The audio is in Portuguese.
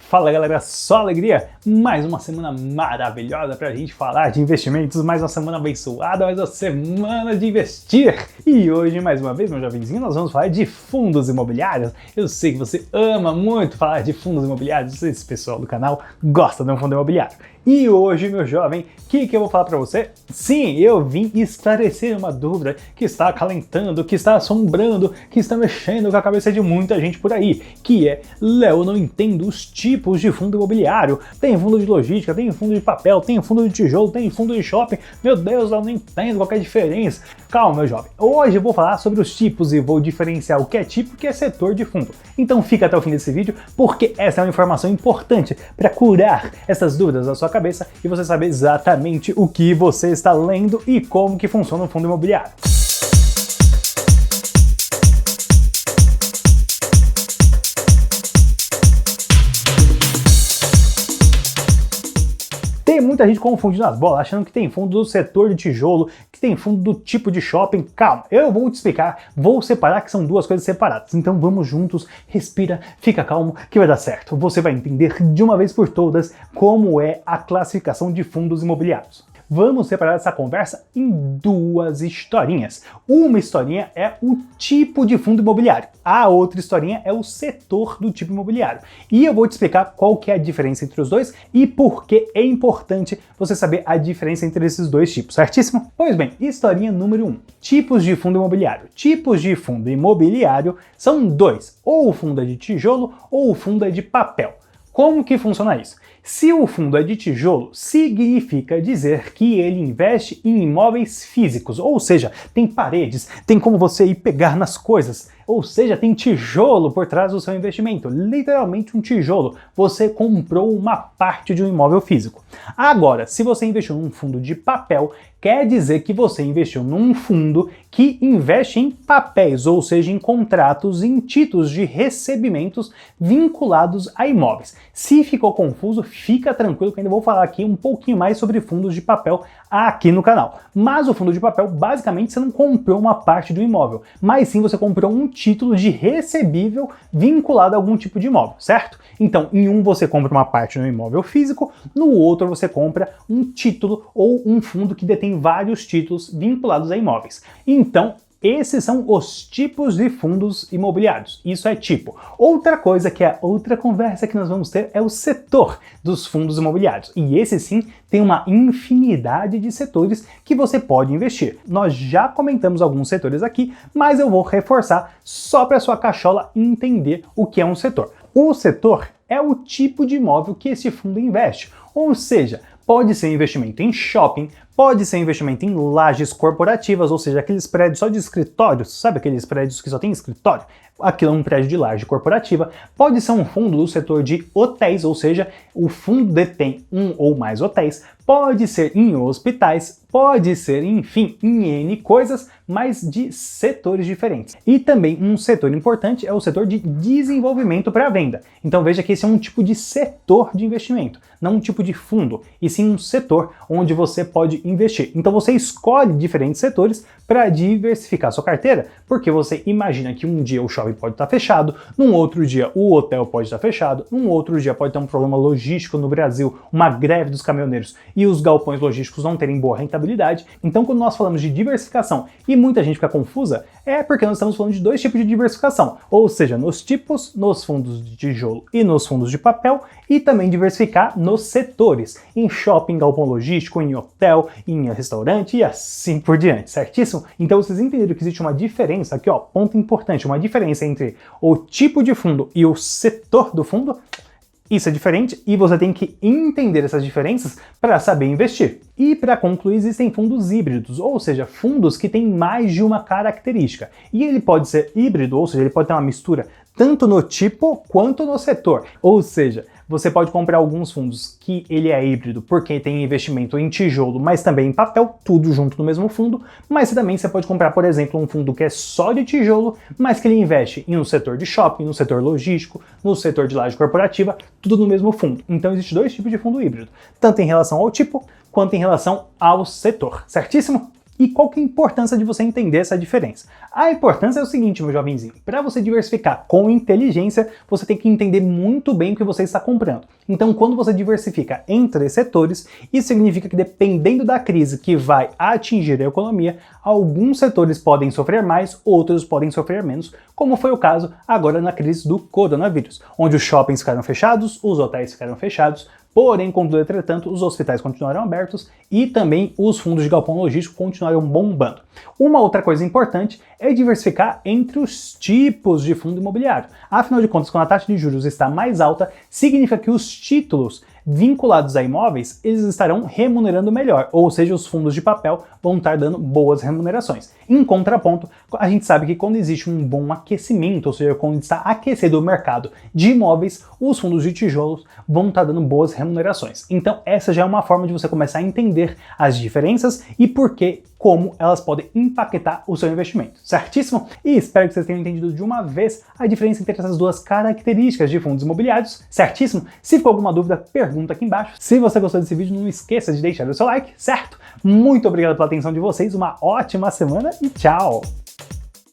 Fala galera, só alegria! Mais uma semana maravilhosa pra gente falar de investimentos, mais uma semana abençoada, mais uma semana de investir! E hoje, mais uma vez, meu jovenzinho, nós vamos falar de fundos imobiliários. Eu sei que você ama muito falar de fundos imobiliários, esse pessoal do canal gosta de um fundo imobiliário. E hoje, meu jovem, o que eu vou falar pra você? Sim, eu vim esclarecer uma dúvida que está acalentando, que está assombrando, que está mexendo com a cabeça de muita gente por aí, que é, Léo, eu não entendo os tipos de fundo imobiliário. Tem fundo de logística, tem fundo de papel, tem fundo de tijolo, tem fundo de shopping. Meu Deus, eu não entendo qual é a diferença. Calma, meu jovem. Hoje eu vou falar sobre os tipos e vou diferenciar o que é tipo e o que é setor de fundo. Então fica até o fim desse vídeo, porque essa é uma informação importante para curar essas dúvidas da sua cabeça e você saber exatamente o que você está lendo e como que funciona o fundo imobiliário. Tem muita gente confundindo as bolas, achando que tem fundo do setor de tijolo, que tem fundo do tipo de shopping. Calma, eu vou te explicar, vou separar que são duas coisas separadas. Então vamos juntos, respira, fica calmo que vai dar certo. Você vai entender de uma vez por todas como é a classificação de fundos imobiliários. Vamos separar essa conversa em duas historinhas. Uma historinha é o tipo de fundo imobiliário, a outra historinha é o setor do tipo imobiliário. E eu vou te explicar qual que é a diferença entre os dois e por que é importante você saber a diferença entre esses dois tipos, certíssimo? Pois bem, historinha número 1. Tipos de fundo imobiliário. Tipos de fundo imobiliário são dois, ou o fundo é de tijolo ou o fundo é de papel. Como que funciona isso? Se o fundo é de tijolo, significa dizer que ele investe em imóveis físicos, ou seja, tem paredes, tem como você ir pegar nas coisas, ou seja, tem tijolo por trás do seu investimento, literalmente um tijolo. Você comprou uma parte de um imóvel físico. Agora, se você investiu num fundo de papel, quer dizer que você investiu num fundo que investe em papéis, ou seja, em contratos, em títulos de recebimentos vinculados a imóveis. Se ficou confuso, fica tranquilo que ainda vou falar aqui um pouquinho mais sobre fundos de papel aqui no canal. Mas o fundo de papel, basicamente, você não comprou uma parte do imóvel, mas sim você comprou um título de recebível vinculado a algum tipo de imóvel, certo? Então, em um você compra uma parte do imóvel físico, no outro você compra um título ou um fundo que detém vários títulos vinculados a imóveis. Então, esses são os tipos de fundos imobiliários. Isso é tipo. Outra coisa que é outra conversa que nós vamos ter é o setor dos fundos imobiliários. E esse sim tem uma infinidade de setores que você pode investir. Nós já comentamos alguns setores aqui, mas eu vou reforçar só para sua cachola entender o que é um setor. O setor é o tipo de imóvel que esse fundo investe. Ou seja, pode ser investimento em shopping, pode ser investimento em lajes corporativas, ou seja, aqueles prédios só de escritórios, sabe aqueles prédios que só tem escritório? Aquilo é um prédio de laje corporativa. Pode ser um fundo do setor de hotéis, ou seja, o fundo detém um ou mais hotéis. Pode ser em hospitais, pode ser, enfim, em N coisas, mas de setores diferentes. E também um setor importante é o setor de desenvolvimento para venda. Então veja que esse é um tipo de setor de investimento, não um tipo de fundo, e sim um setor onde você pode investir. Então você escolhe diferentes setores para diversificar sua carteira, porque você imagina que um dia o shopping pode estar fechado, num outro dia o hotel pode estar fechado, num outro dia pode ter um problema logístico no Brasil, uma greve dos caminhoneiros e os galpões logísticos não terem boa rentabilidade. Então quando nós falamos de diversificação e muita gente fica confusa, é porque nós estamos falando de dois tipos de diversificação, ou seja, nos tipos, nos fundos de tijolo e nos fundos de papel, e também diversificar nos setores, em shopping, galpão logístico, em hotel, em restaurante e assim por diante, certíssimo? Então vocês entenderam que existe uma diferença aqui, ó, ponto importante, uma diferença entre o tipo de fundo e o setor do fundo. Isso é diferente e você tem que entender essas diferenças para saber investir. E para concluir, existem fundos híbridos, ou seja, fundos que têm mais de uma característica. E ele pode ser híbrido, ou seja, ele pode ter uma mistura tanto no tipo quanto no setor. Ou seja, você pode comprar alguns fundos que ele é híbrido porque tem investimento em tijolo, mas também em papel, tudo junto no mesmo fundo, mas também você pode comprar, por exemplo, um fundo que é só de tijolo, mas que ele investe em um setor de shopping, no setor logístico, no setor de laje corporativa, tudo no mesmo fundo. Então existem dois tipos de fundo híbrido, tanto em relação ao tipo quanto em relação ao setor, certíssimo? E qual que é a importância de você entender essa diferença? A importância é o seguinte, meu jovenzinho, para você diversificar com inteligência, você tem que entender muito bem o que você está comprando. Então, quando você diversifica entre setores, isso significa que dependendo da crise que vai atingir a economia, alguns setores podem sofrer mais, outros podem sofrer menos, como foi o caso agora na crise do coronavírus, onde os shoppings ficaram fechados, os hotéis ficaram fechados, porém, contudo, entretanto, os hospitais continuaram abertos e também os fundos de galpão logístico continuaram bombando. Uma outra coisa importante é diversificar entre os tipos de fundo imobiliário. Afinal de contas, quando a taxa de juros está mais alta, significa que os títulos vinculados a imóveis, eles estarão remunerando melhor, ou seja, os fundos de papel vão estar dando boas remunerações. Em contraponto, a gente sabe que quando existe um bom aquecimento, ou seja, quando está aquecido o mercado de imóveis, os fundos de tijolos vão estar dando boas remunerações. Então, essa já é uma forma de você começar a entender as diferenças e como elas podem impactar o seu investimento, certíssimo? E espero que vocês tenham entendido de uma vez a diferença entre essas duas características de fundos imobiliários, certíssimo? Se ficou alguma dúvida, pergunta aqui embaixo. Se você gostou desse vídeo, não esqueça de deixar o seu like, certo? Muito obrigado pela atenção de vocês, uma ótima semana e tchau!